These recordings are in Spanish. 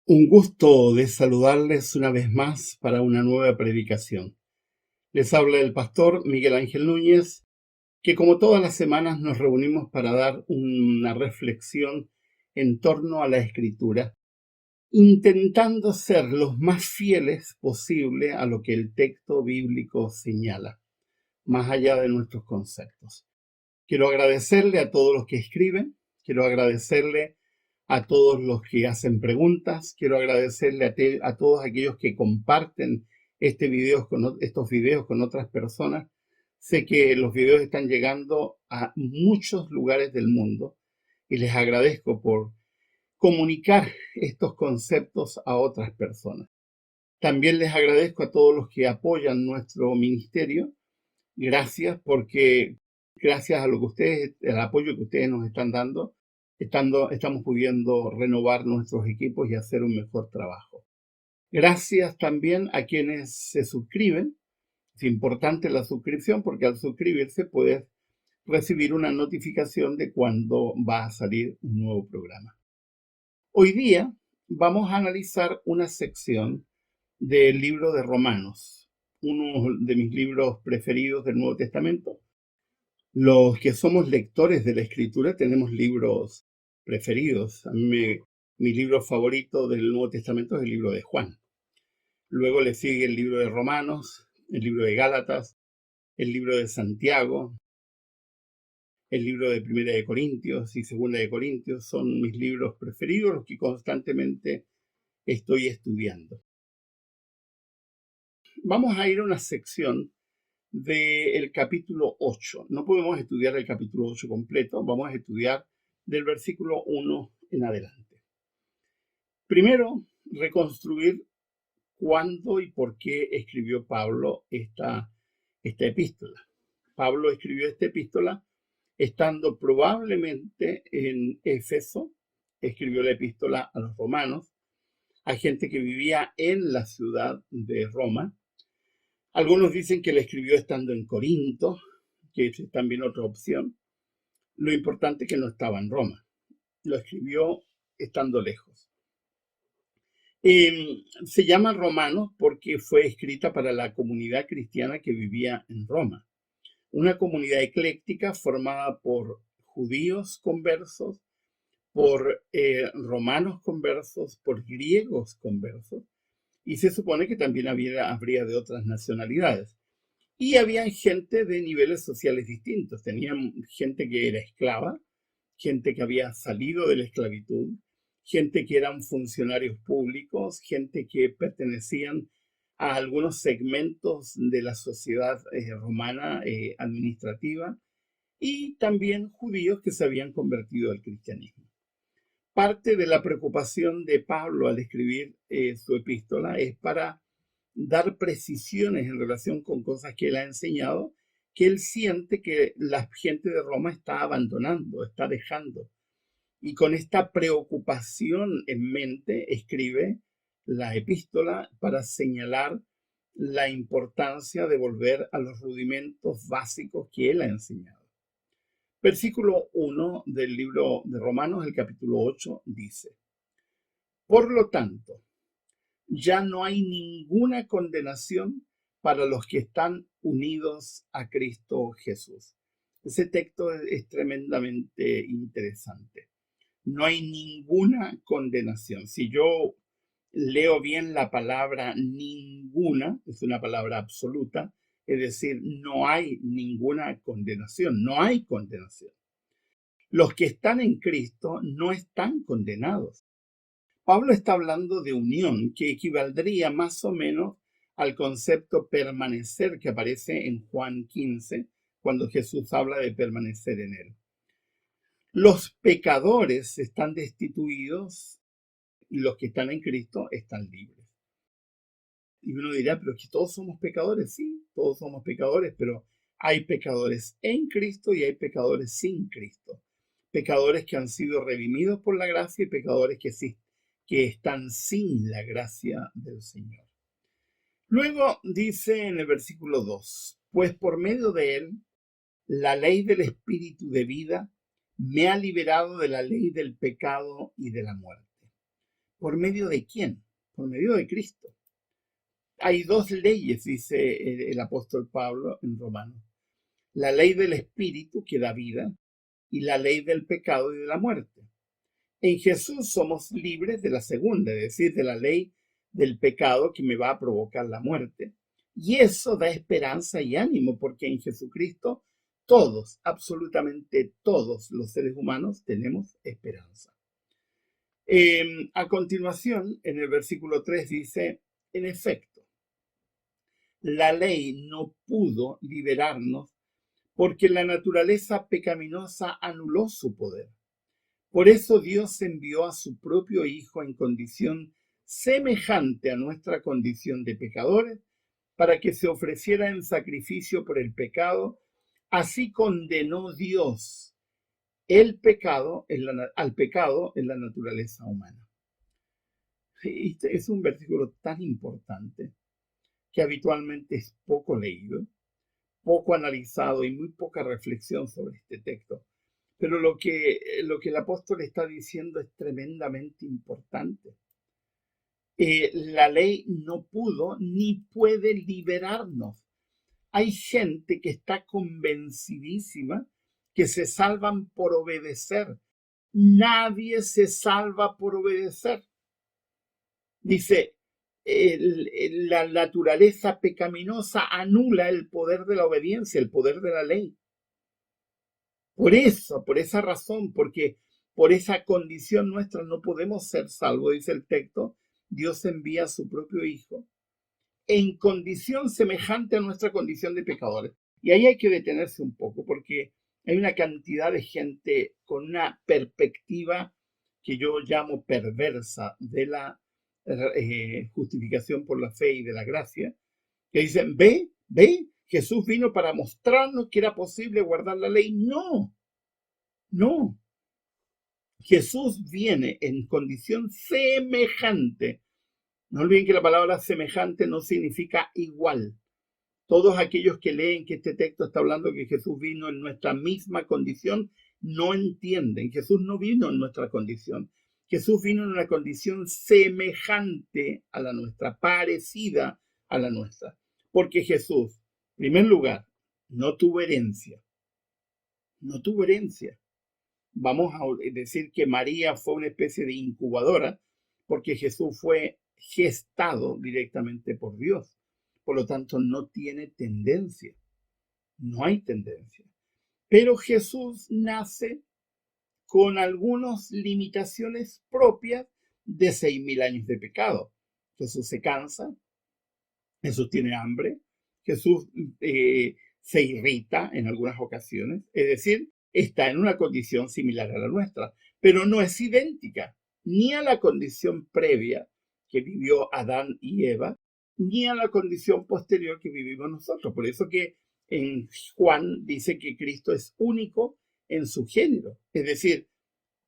Un gusto de saludarles una vez más para una nueva predicación. Les habla el pastor Miguel Ángel Núñez, que como todas las semanas nos reunimos para dar una reflexión en torno a la Escritura, intentando ser los más fieles posible a lo que el texto bíblico señala, más allá de nuestros conceptos. Quiero agradecerle a todos los que escriben, quiero agradecerle a todos los que hacen preguntas, quiero agradecerle a todos aquellos que comparten estos videos con otras personas. Sé que los videos están llegando a muchos lugares del mundo y les agradezco por comunicar estos conceptos a otras personas. También les agradezco a todos los que apoyan nuestro ministerio. Gracias porque gracias a lo que el apoyo que ustedes nos están dando, estamos pudiendo renovar nuestros equipos y hacer un mejor trabajo. Gracias también a quienes se suscriben. Es importante la suscripción porque al suscribirse puedes recibir una notificación de cuando va a salir un nuevo programa. Hoy día vamos a analizar una sección del libro de Romanos, uno de mis libros preferidos del Nuevo Testamento. Los que somos lectores de la Escritura tenemos libros preferidos. Mi libro favorito del Nuevo Testamento es el libro de Juan. Luego le sigue el libro de Romanos, el libro de Gálatas, el libro de Santiago, el libro de Primera de Corintios y Segunda de Corintios. Son mis libros preferidos, los que constantemente estoy estudiando. Vamos a ir a una sección del capítulo 8. No podemos estudiar el capítulo 8 completo, vamos a estudiar del versículo 1 en adelante. Primero, reconstruir cuándo y por qué escribió Pablo esta epístola. Pablo escribió esta epístola estando probablemente en Éfeso, escribió la epístola a los romanos, a gente que vivía en la ciudad de Roma. Algunos dicen que la escribió estando en Corinto, que es también otra opción. Lo importante es que no estaba en Roma. Lo escribió estando lejos. Se llama Romanos porque fue escrita para la comunidad cristiana que vivía en Roma. Una comunidad ecléctica formada por judíos conversos, por romanos conversos, por griegos conversos. Y se supone que también habría de otras nacionalidades. Y había gente de niveles sociales distintos. Tenían gente que era esclava, gente que había salido de la esclavitud, gente que eran funcionarios públicos, gente que pertenecían a algunos segmentos de la sociedad romana administrativa, y también judíos que se habían convertido al cristianismo. Parte de la preocupación de Pablo al escribir su epístola es para dar precisiones en relación con cosas que él ha enseñado, que él siente que la gente de Roma está abandonando, está dejando. Y con esta preocupación en mente escribe la epístola para señalar la importancia de volver a los rudimentos básicos que él ha enseñado. Versículo 1 del libro de Romanos, el capítulo 8, dice: Por lo tanto, ya no hay ninguna condenación para los que están unidos a Cristo Jesús. Ese texto es tremendamente interesante. No hay ninguna condenación. Si yo leo bien la palabra ninguna, es una palabra absoluta, es decir, no hay ninguna condenación, no hay condenación. Los que están en Cristo no están condenados. Pablo está hablando de unión, que equivaldría más o menos al concepto permanecer que aparece en Juan 15, cuando Jesús habla de permanecer en él. Los pecadores están destituidos y los que están en Cristo están libres. Y uno dirá, pero es que todos somos pecadores. Sí, todos somos pecadores, pero hay pecadores en Cristo y hay pecadores sin Cristo. Pecadores que han sido redimidos por la gracia y pecadores que están sin la gracia del Señor. Luego dice en el versículo 2, pues por medio de él, la ley del Espíritu de vida me ha liberado de la ley del pecado y de la muerte. ¿Por medio de quién? Por medio de Cristo. Hay dos leyes, dice el apóstol Pablo en Romanos. La ley del Espíritu que da vida y la ley del pecado y de la muerte. En Jesús somos libres de la segunda, es decir, de la ley del pecado que me va a provocar la muerte. Y eso da esperanza y ánimo, porque en Jesucristo todos, absolutamente todos los seres humanos tenemos esperanza. A continuación, en el versículo 3 dice, en efecto, la ley no pudo liberarnos porque la naturaleza pecaminosa anuló su poder. Por eso Dios envió a su propio Hijo en condición semejante a nuestra condición de pecadores, para que se ofreciera en sacrificio por el pecado. Así condenó Dios el pecado al pecado en la naturaleza humana. Este es un versículo tan importante que habitualmente es poco leído, poco analizado y muy poca reflexión sobre este texto. Pero lo que el apóstol está diciendo es tremendamente importante. La ley no pudo ni puede liberarnos. Hay gente que está convencidísima que se salvan por obedecer. Nadie se salva por obedecer. Dice, la naturaleza pecaminosa anula el poder de la obediencia, el poder de la ley. Por eso, por esa razón, porque por esa condición nuestra no podemos ser salvos, dice el texto, Dios envía a su propio Hijo en condición semejante a nuestra condición de pecadores. Y ahí hay que detenerse un poco, porque hay una cantidad de gente con una perspectiva que yo llamo perversa de la justificación por la fe y de la gracia, que dicen, ve, Jesús vino para mostrarnos que era posible guardar la ley. No, no. Jesús viene en condición semejante. No olviden que la palabra semejante no significa igual. Todos aquellos que leen que este texto está hablando que Jesús vino en nuestra misma condición, no entienden. Jesús no vino en nuestra condición. Jesús vino en una condición semejante a la nuestra, parecida a la nuestra. Porque Jesús, en primer lugar, no tuvo herencia. No tuvo herencia. Vamos a decir que María fue una especie de incubadora, porque Jesús fue gestado directamente por Dios. Por lo tanto, no tiene tendencia. No hay tendencia. Pero Jesús nace con algunas limitaciones propias de 6.000 años de pecado. Jesús se cansa, Jesús tiene hambre, Jesús se irrita en algunas ocasiones, es decir, está en una condición similar a la nuestra, pero no es idéntica ni a la condición previa que vivió Adán y Eva, ni a la condición posterior que vivimos nosotros. Por eso que en Juan dice que Cristo es único en su género, es decir,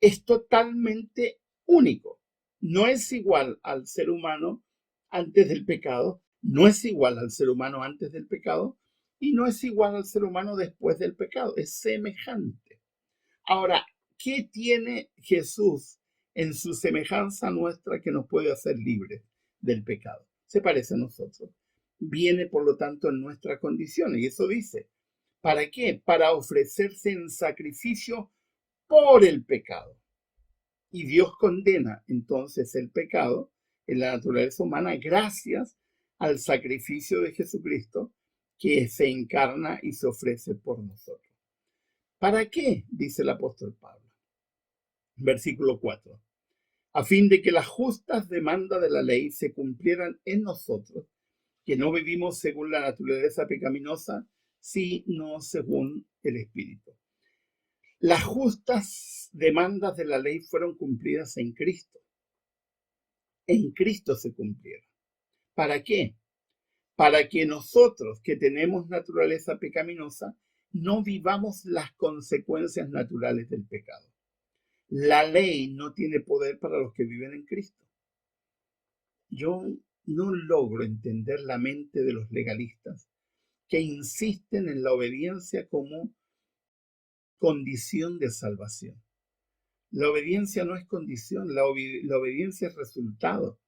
es totalmente único. No es igual al ser humano antes del pecado, no es igual al ser humano antes del pecado y no es igual al ser humano después del pecado, es semejante. Ahora, ¿qué tiene Jesús en su semejanza nuestra que nos puede hacer libres del pecado? Se parece a nosotros. Viene, por lo tanto, en nuestra condición. Y eso dice, ¿para qué? Para ofrecerse en sacrificio por el pecado. Y Dios condena entonces el pecado en la naturaleza humana gracias al sacrificio de Jesucristo que se encarna y se ofrece por nosotros. ¿Para qué? Dice el apóstol Pablo. Versículo 4. A fin de que las justas demandas de la ley se cumplieran en nosotros, que no vivimos según la naturaleza pecaminosa, sino según el Espíritu. Las justas demandas de la ley fueron cumplidas en Cristo. En Cristo se cumplieron. ¿Para qué? Para que nosotros que tenemos naturaleza pecaminosa no vivamos las consecuencias naturales del pecado. La ley no tiene poder para los que viven en Cristo. Yo no logro entender la mente de los legalistas que insisten en la obediencia como condición de salvación. La obediencia no es condición, la obediencia es resultado,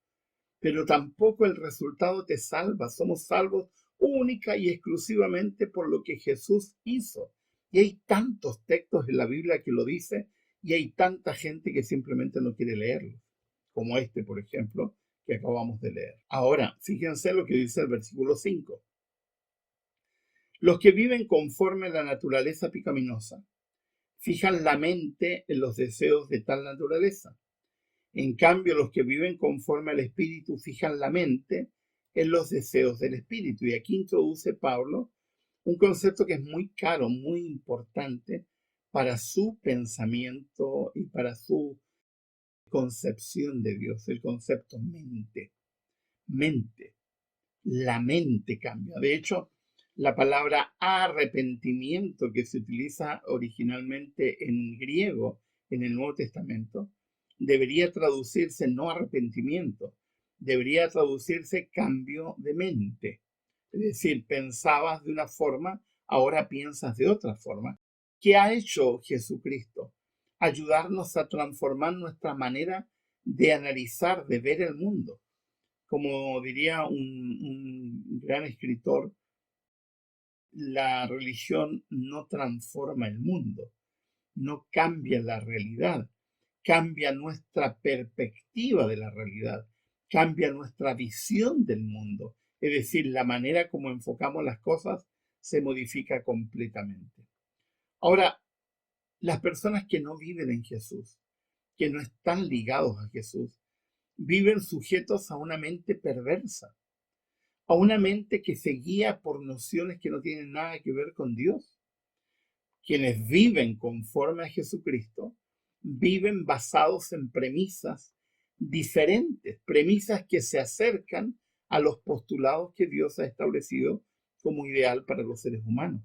pero tampoco el resultado te salva. Somos salvos única y exclusivamente por lo que Jesús hizo. Y hay tantos textos en la Biblia que lo dice y hay tanta gente que simplemente no quiere leerlo, como este, por ejemplo, que acabamos de leer. Ahora, fíjense lo que dice el versículo 5. Los que viven conforme a la naturaleza pecaminosa fijan la mente en los deseos de tal naturaleza. En cambio, los que viven conforme al Espíritu fijan la mente en los deseos del Espíritu. Y aquí introduce Pablo un concepto que es muy caro, muy importante para su pensamiento y para su concepción de Dios, el concepto mente. Mente. La mente cambia. De hecho, la palabra arrepentimiento que se utiliza originalmente en griego en el Nuevo Testamento debería traducirse no arrepentimiento, debería traducirse cambio de mente. Es decir, pensabas de una forma, ahora piensas de otra forma. ¿Qué ha hecho Jesucristo? Ayudarnos a transformar nuestra manera de analizar, de ver el mundo. Como diría un gran escritor, la religión no transforma el mundo, no cambia la realidad, cambia nuestra perspectiva de la realidad, cambia nuestra visión del mundo. Es decir, la manera como enfocamos las cosas se modifica completamente. Ahora, las personas que no viven en Jesús, que no están ligados a Jesús, viven sujetos a una mente perversa, a una mente que se guía por nociones que no tienen nada que ver con Dios. Quienes viven conforme a Jesucristo, viven basados en premisas diferentes, premisas que se acercan a los postulados que Dios ha establecido como ideal para los seres humanos.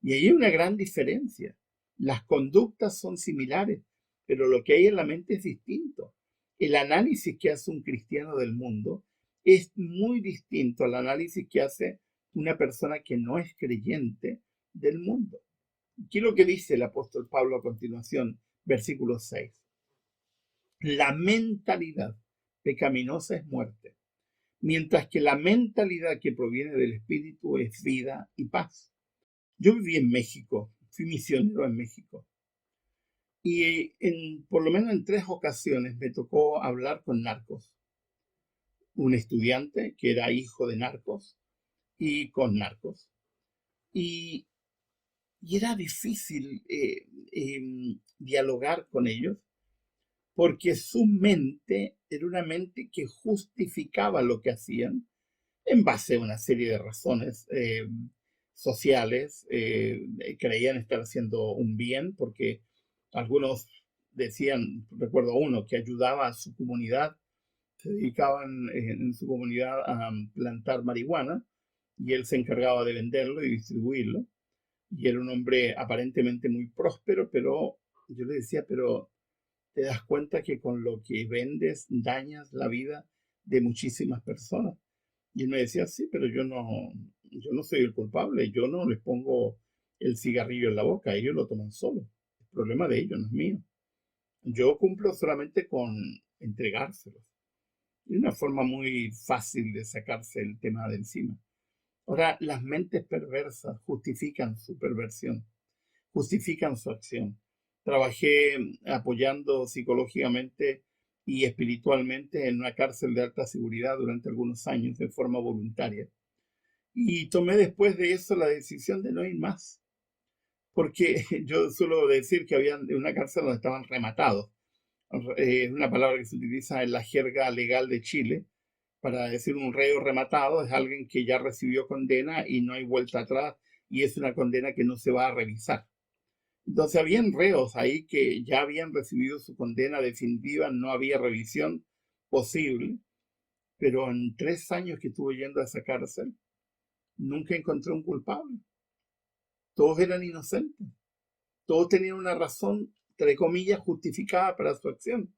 Y ahí hay una gran diferencia. Las conductas son similares, pero lo que hay en la mente es distinto. El análisis que hace un cristiano del mundo es muy distinto al análisis que hace una persona que no es creyente del mundo. ¿Qué es lo que dice el apóstol Pablo a continuación? Versículo 6. La mentalidad pecaminosa es muerte, mientras que la mentalidad que proviene del Espíritu es vida y paz. Yo viví en México, fui misionero en México, y por lo menos en 3 ocasiones me tocó hablar con narcos. Un estudiante que era hijo de narcos y con narcos. Y, y era difícil dialogar con ellos porque su mente era una mente que justificaba lo que hacían en base a una serie de razones sociales. Creían estar haciendo un bien porque algunos decían, recuerdo uno, que ayudaba a su comunidad, se dedicaban en su comunidad a plantar marihuana y él se encargaba de venderlo y distribuirlo. Y era un hombre aparentemente muy próspero, pero yo le decía, pero te das cuenta que con lo que vendes dañas la vida de muchísimas personas. Y él me decía, sí, pero yo no soy el culpable, yo no les pongo el cigarrillo en la boca, ellos lo toman solo. El problema de ellos no es mío. Yo cumplo solamente con entregárselos. Y una forma muy fácil de sacarse el tema de encima. Ahora, las mentes perversas justifican su perversión, justifican su acción. Trabajé apoyando psicológicamente y espiritualmente en una cárcel de alta seguridad durante algunos años de forma voluntaria. Y tomé después de eso la decisión de no ir más, porque yo suelo decir que había una cárcel donde estaban rematados. Es una palabra que se utiliza en la jerga legal de Chile para decir un reo rematado, es alguien que ya recibió condena y no hay vuelta atrás y es una condena que no se va a revisar. Entonces habían reos ahí que ya habían recibido su condena definitiva, no había revisión posible, pero en 3 años que estuve yendo a esa cárcel, nunca encontré un culpable. Todos eran inocentes, todos tenían una razón, entre comillas, justificada para su acción.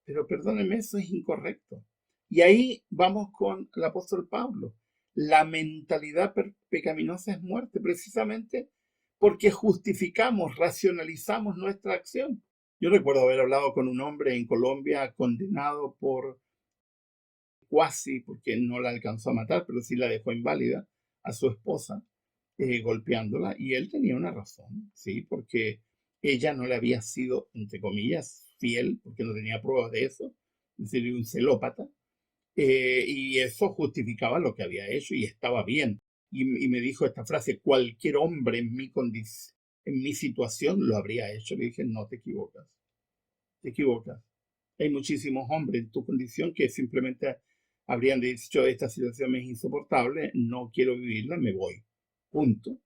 Pero perdónenme, eso es incorrecto. Y ahí vamos con el apóstol Pablo. La mentalidad pecaminosa es muerte, precisamente porque justificamos, racionalizamos nuestra acción. Yo recuerdo haber hablado con un hombre en Colombia condenado por cuasi, porque no la alcanzó a matar, pero sí la dejó inválida, a su esposa, golpeándola, y él tenía una razón, ¿sí? Porque ella no le había sido, entre comillas, fiel, porque no tenía pruebas de eso, es decir, un celópata, y eso justificaba lo que había hecho y estaba bien. Y me dijo esta frase: cualquier hombre en mi situación lo habría hecho. Le dije: no, te equivocas, te equivocas. Hay muchísimos hombres en tu condición que simplemente habrían dicho: esta situación es insoportable, no quiero vivirla, me voy. Punto.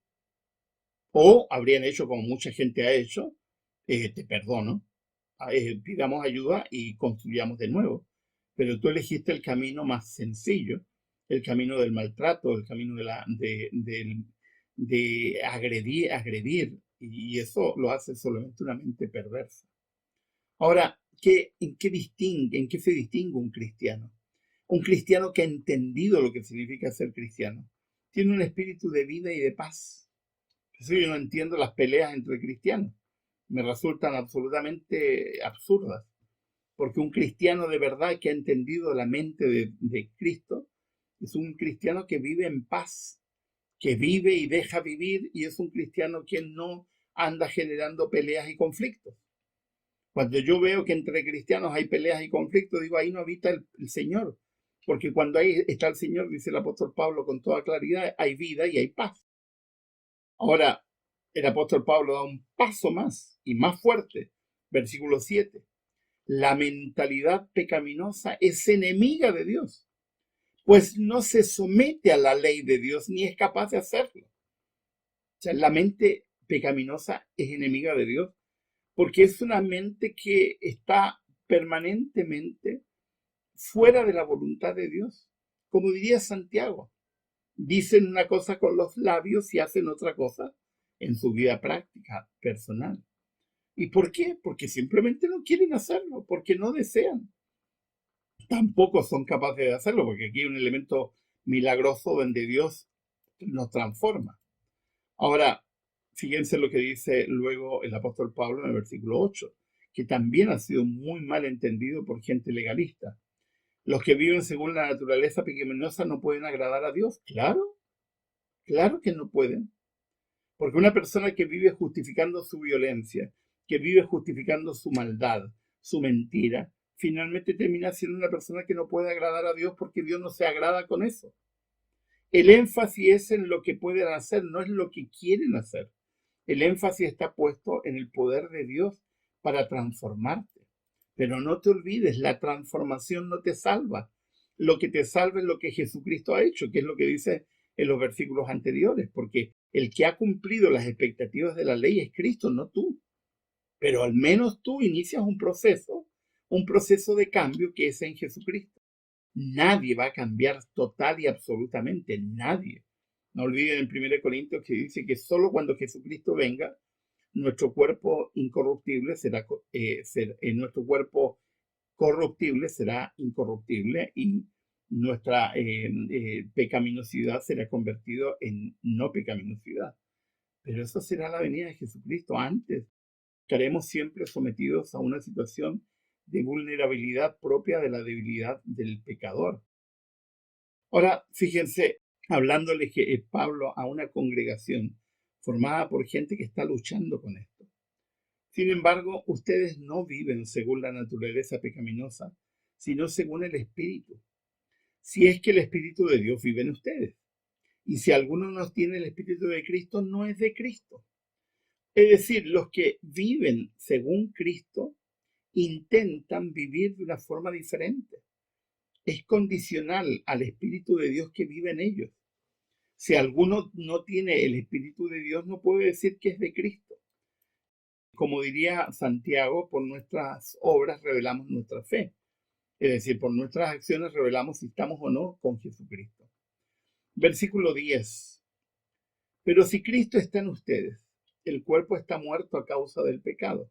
O habrían hecho como mucha gente ha hecho: te perdono, pidamos ayuda y construyamos de nuevo. Pero tú elegiste el camino más sencillo, el camino del maltrato, el camino de agredir, y eso lo hace solamente una mente perversa. Ahora, ¿en qué se distingue un cristiano? Un cristiano que ha entendido lo que significa ser cristiano. Tiene un espíritu de vida y de paz. Por eso yo no entiendo las peleas entre cristianos. Me resultan absolutamente absurdas. Porque un cristiano de verdad que ha entendido la mente de Cristo es un cristiano que vive en paz, que vive y deja vivir, y es un cristiano que no anda generando peleas y conflictos. Cuando yo veo que entre cristianos hay peleas y conflictos, digo: ahí no habita el Señor. Porque cuando ahí está el Señor, dice el apóstol Pablo con toda claridad, hay vida y hay paz. Ahora, el apóstol Pablo da un paso más y más fuerte. Versículo 7. La mentalidad pecaminosa es enemiga de Dios, pues no se somete a la ley de Dios ni es capaz de hacerlo. O sea, la mente pecaminosa es enemiga de Dios porque es una mente que está permanentemente fuera de la voluntad de Dios. Como diría Santiago, dicen una cosa con los labios y hacen otra cosa en su vida práctica, personal. ¿Y por qué? Porque simplemente no quieren hacerlo, porque no desean. Tampoco son capaces de hacerlo, porque aquí hay un elemento milagroso donde Dios nos transforma. Ahora, fíjense lo que dice luego el apóstol Pablo en el versículo 8, que también ha sido muy mal entendido por gente legalista. Los que viven según la naturaleza pecaminosa no pueden agradar a Dios. Claro, claro que no pueden. Porque una persona que vive justificando su violencia, que vive justificando su maldad, su mentira, finalmente termina siendo una persona que no puede agradar a Dios, porque Dios no se agrada con eso. El énfasis es en lo que pueden hacer, no es lo que quieren hacer. El énfasis está puesto en el poder de Dios para transformarte. Pero no te olvides, la transformación no te salva. Lo que te salva es lo que Jesucristo ha hecho, que es lo que dice en los versículos anteriores, porque el que ha cumplido las expectativas de la ley es Cristo, no tú. Pero al menos tú inicias un proceso de cambio que es en Jesucristo. Nadie va a cambiar total y absolutamente, nadie. No olviden en 1 Corintios que dice que solo cuando Jesucristo venga, nuestro cuerpo incorruptible nuestro cuerpo corruptible será incorruptible, y nuestra pecaminosidad será convertido en no pecaminosidad. Pero eso será la venida de Jesucristo. Antes estaremos siempre sometidos a una situación de vulnerabilidad propia de la debilidad del pecador. Ahora, fíjense, hablándole Pablo a una congregación formada por gente que está luchando con esto. Sin embargo, ustedes no viven según la naturaleza pecaminosa, sino según el Espíritu. Si es que el Espíritu de Dios vive en ustedes. Y si alguno no tiene el Espíritu de Cristo, no es de Cristo. Es decir, los que viven según Cristo intentan vivir de una forma diferente. Es condicional al Espíritu de Dios que vive en ellos. Si alguno no tiene el Espíritu de Dios, no puede decir que es de Cristo. Como diría Santiago, por nuestras obras revelamos nuestra fe. Es decir, por nuestras acciones revelamos si estamos o no con Jesucristo. Versículo 10. Pero si Cristo está en ustedes, el cuerpo está muerto a causa del pecado,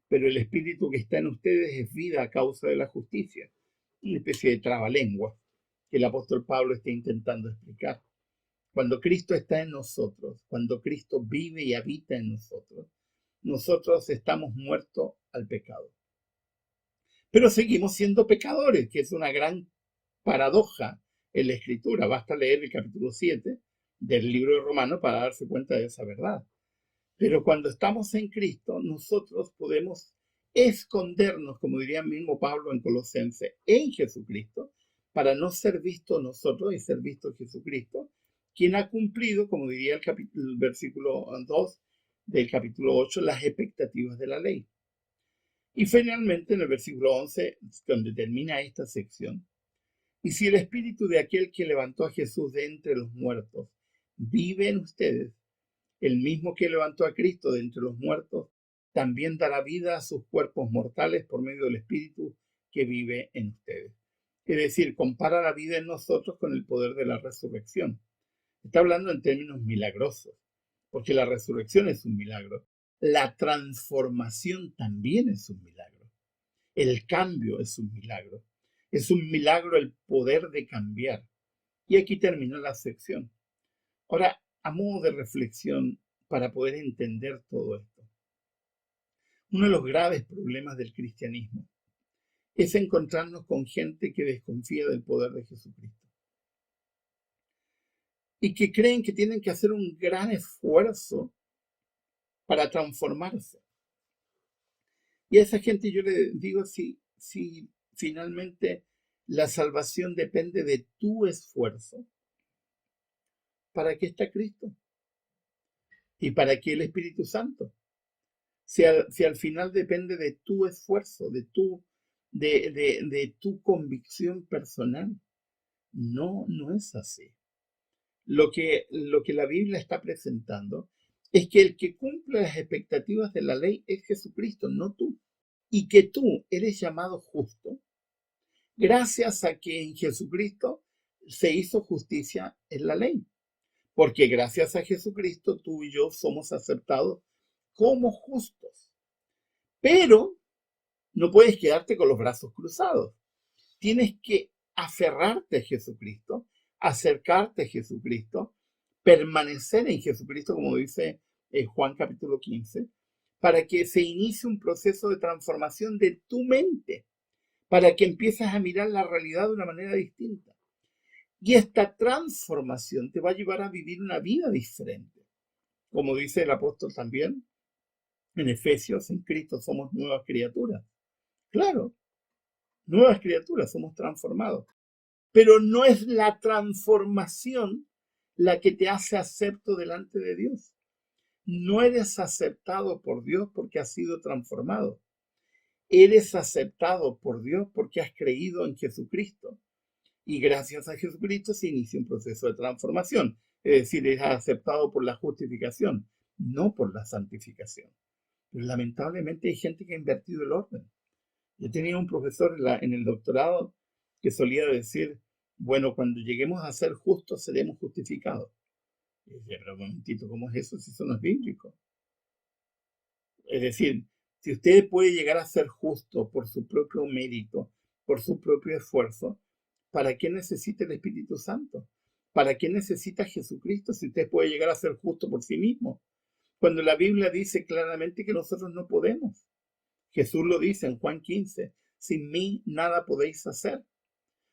pero el Espíritu que está en ustedes es vida a causa de la justicia. Una especie de trabalengua que el apóstol Pablo está intentando explicar. Cuando Cristo está en nosotros, cuando Cristo vive y habita en nosotros, nosotros estamos muertos al pecado. Pero seguimos siendo pecadores, que es una gran paradoja en la Escritura. Basta leer el capítulo 7 del libro de Romanos para darse cuenta de esa verdad. Pero cuando estamos en Cristo, nosotros podemos escondernos, como diría mismo Pablo en Colosenses, en Jesucristo, para no ser vistos nosotros y ser visto Jesucristo, quien ha cumplido, como diría el versículo 2 del capítulo 8, las expectativas de la ley. Y finalmente, en el versículo 11, donde termina esta sección, y si el espíritu de aquel que levantó a Jesús de entre los muertos vive en ustedes, el mismo que levantó a Cristo de entre los muertos, también dará vida a sus cuerpos mortales por medio del espíritu que vive en ustedes. Es decir, compara la vida en nosotros con el poder de la resurrección. Está hablando en términos milagrosos, porque la resurrección es un milagro. La transformación también es un milagro. El cambio es un milagro. Es un milagro el poder de cambiar. Y aquí termina la sección. Ahora, a modo de reflexión, para poder entender todo esto, uno de los graves problemas del cristianismo es encontrarnos con gente que desconfía del poder de Jesucristo y que creen que tienen que hacer un gran esfuerzo para transformarse. Y a esa gente yo le digo, si finalmente la salvación depende de tu esfuerzo, ¿para qué está Cristo? ¿Y para qué el Espíritu Santo? Si al final depende de tu esfuerzo, de tu convicción personal. No, no es así. Lo que la Biblia está presentando es que el que cumple las expectativas de la ley es Jesucristo, no tú. Y que tú eres llamado justo gracias a que en Jesucristo se hizo justicia en la ley. Porque gracias a Jesucristo tú y yo somos aceptados como justos. Pero no puedes quedarte con los brazos cruzados. Tienes que aferrarte a Jesucristo, acercarte a Jesucristo, permanecer en Jesucristo, como dice Juan capítulo 15, para que se inicie un proceso de transformación de tu mente, para que empieces a mirar la realidad de una manera distinta. Y esta transformación te va a llevar a vivir una vida diferente. Como dice el apóstol también en Efesios, en Cristo somos nuevas criaturas. Claro, nuevas criaturas, somos transformados. Pero no es la transformación la que te hace acepto delante de Dios. No eres aceptado por Dios porque has sido transformado. Eres aceptado por Dios porque has creído en Jesucristo. Y gracias a Jesucristo se inicia un proceso de transformación. Es decir, eres aceptado por la justificación, no por la santificación. Pero lamentablemente hay gente que ha invertido el orden. Yo tenía un profesor en el doctorado que solía decir, bueno, cuando lleguemos a ser justos, seremos justificados. Y decía, pero un momentito, ¿cómo es eso si eso no es bíblico? Es decir, si usted puede llegar a ser justo por su propio mérito, por su propio esfuerzo, ¿para qué necesita el Espíritu Santo? ¿Para qué necesita Jesucristo si usted puede llegar a ser justo por sí mismo? Cuando la Biblia dice claramente que nosotros no podemos. Jesús lo dice en Juan 15, sin mí nada podéis hacer.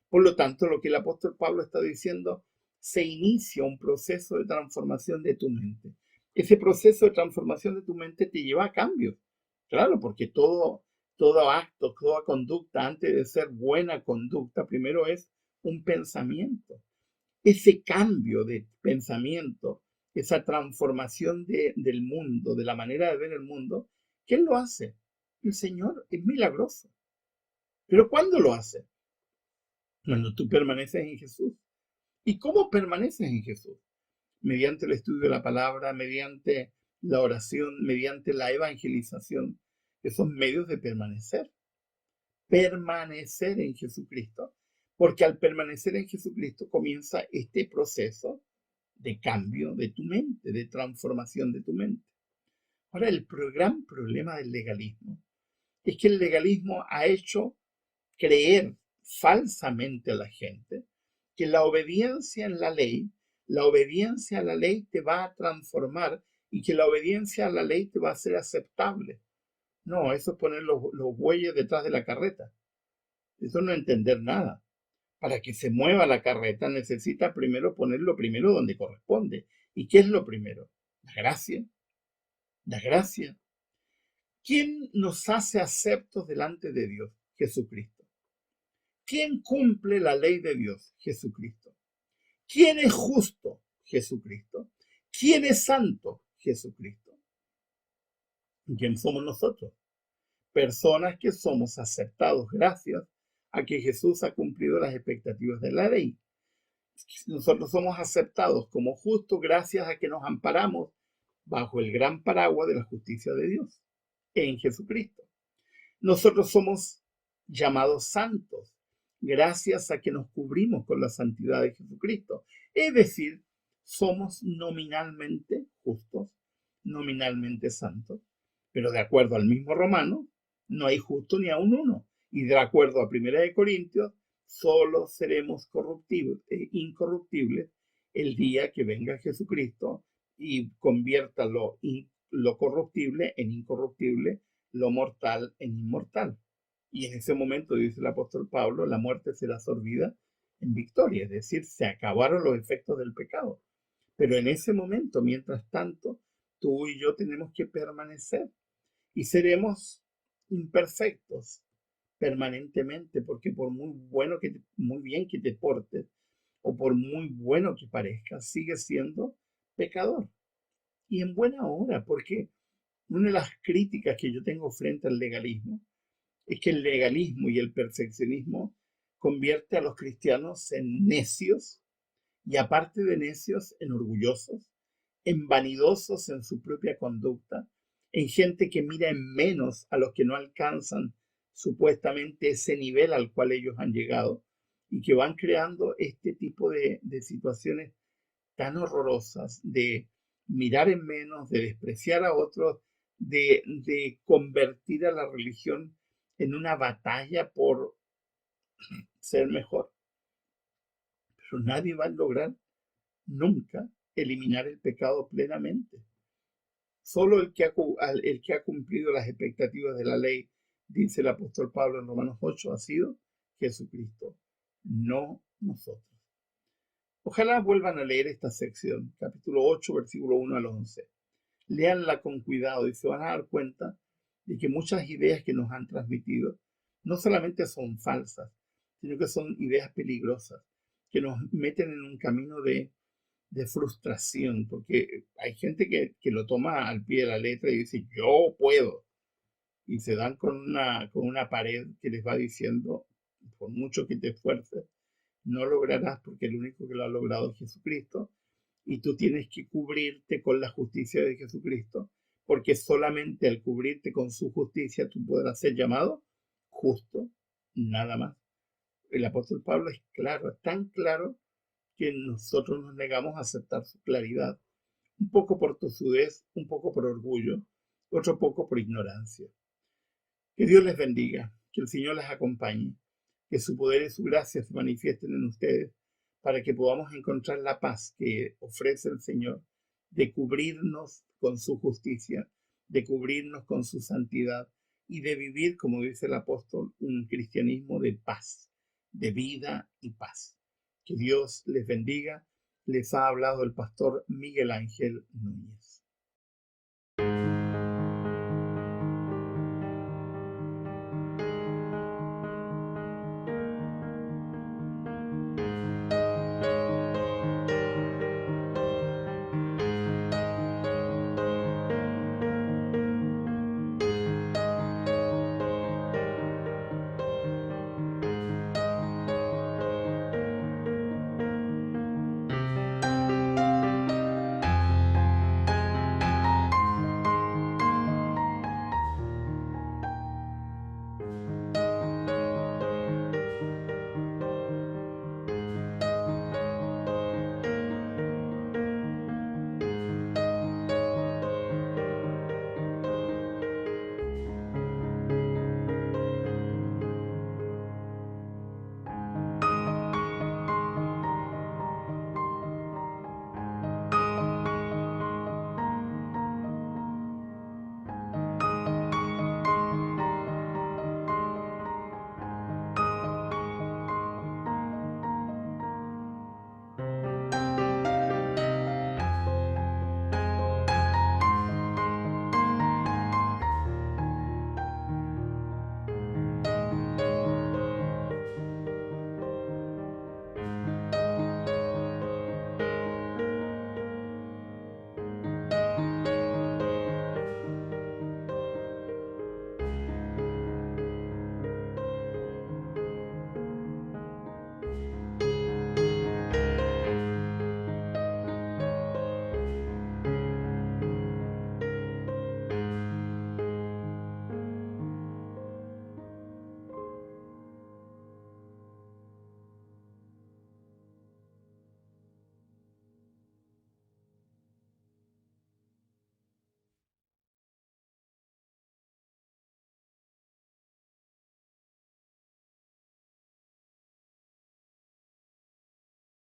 Por lo tanto, lo que el apóstol Pablo está diciendo, se inicia un proceso de transformación de tu mente. Ese proceso de transformación de tu mente te lleva a cambios. Claro, porque todo acto, toda conducta, antes de ser buena conducta, primero es un pensamiento. Ese cambio de pensamiento, esa transformación del mundo, de la manera de ver el mundo, ¿quién lo hace? El Señor. Es milagroso. Pero ¿cuándo lo hace? Cuando tú permaneces en Jesús. ¿Y cómo permaneces en Jesús? Mediante el estudio de la palabra, mediante la oración, mediante la evangelización, que son medios de permanecer. Permanecer en Jesucristo, porque al permanecer en Jesucristo comienza este proceso de cambio de tu mente, de transformación de tu mente. Ahora, el gran problema del legalismo es que el legalismo ha hecho creer falsamente a la gente que la obediencia a la ley te va a transformar y que la obediencia a la ley te va a ser aceptable. No, eso es poner los bueyes detrás de la carreta. Eso no es entender nada. Para que se mueva la carreta necesita primero poner lo primero donde corresponde. ¿Y qué es lo primero? La gracia. La gracia. ¿Quién nos hace aceptos delante de Dios? Jesucristo. ¿Quién cumple la ley de Dios? Jesucristo. ¿Quién es justo? Jesucristo. ¿Quién es santo? Jesucristo. ¿Quién somos nosotros? Personas que somos aceptados gracias a que Jesús ha cumplido las expectativas de la ley. Nosotros somos aceptados como justos gracias a que nos amparamos bajo el gran paraguas de la justicia de Dios en Jesucristo. Nosotros somos llamados santos gracias a que nos cubrimos con la santidad de Jesucristo. Es decir, somos nominalmente justos, nominalmente santos, pero de acuerdo al mismo Romano, no hay justo ni aun uno. Y de acuerdo a 1 Corintios, solo seremos incorruptibles el día que venga Jesucristo y convierta lo corruptible en incorruptible, lo mortal en inmortal. Y en ese momento, dice el apóstol Pablo, la muerte será sorbida en victoria, es decir, se acabaron los efectos del pecado. Pero en ese momento, mientras tanto, tú y yo tenemos que permanecer y seremos imperfectos permanentemente, porque por muy bien que te portes o por muy bueno que parezcas, sigues siendo pecador. Y en buena hora, porque una de las críticas que yo tengo frente al legalismo es que el legalismo y el perfeccionismo convierte a los cristianos en necios y aparte de necios, en orgullosos, en vanidosos en su propia conducta, en gente que mira en menos a los que no alcanzan supuestamente ese nivel al cual ellos han llegado y que van creando este tipo de situaciones tan horrorosas de mirar en menos, de despreciar a otros, de convertir a la religión en una batalla por ser mejor. Pero nadie va a lograr nunca eliminar el pecado plenamente. Solo el que ha cumplido las expectativas de la ley, dice el apóstol Pablo en Romanos 8, ha sido Jesucristo, no nosotros. Ojalá vuelvan a leer esta sección, capítulo 8, versículo 1 al 11. Léanla con cuidado y se van a dar cuenta de que muchas ideas que nos han transmitido no solamente son falsas, sino que son ideas peligrosas, que nos meten en un camino de frustración, porque hay gente que lo toma al pie de la letra y dice, yo puedo, y se dan con una pared que les va diciendo, por mucho que te esfuerces, no lograrás porque el único que lo ha logrado es Jesucristo, y tú tienes que cubrirte con la justicia de Jesucristo, porque solamente al cubrirte con su justicia tú podrás ser llamado justo, nada más. El apóstol Pablo es claro, es tan claro que nosotros nos negamos a aceptar su claridad, un poco por tosudez, un poco por orgullo, otro poco por ignorancia. Que Dios les bendiga, que el Señor les acompañe, que su poder y su gracia se manifiesten en ustedes para que podamos encontrar la paz que ofrece el Señor de cubrirnos con su justicia, de cubrirnos con su santidad y de vivir, como dice el apóstol, un cristianismo de paz, de vida y paz. Que Dios les bendiga. Les ha hablado el pastor Miguel Ángel Núñez.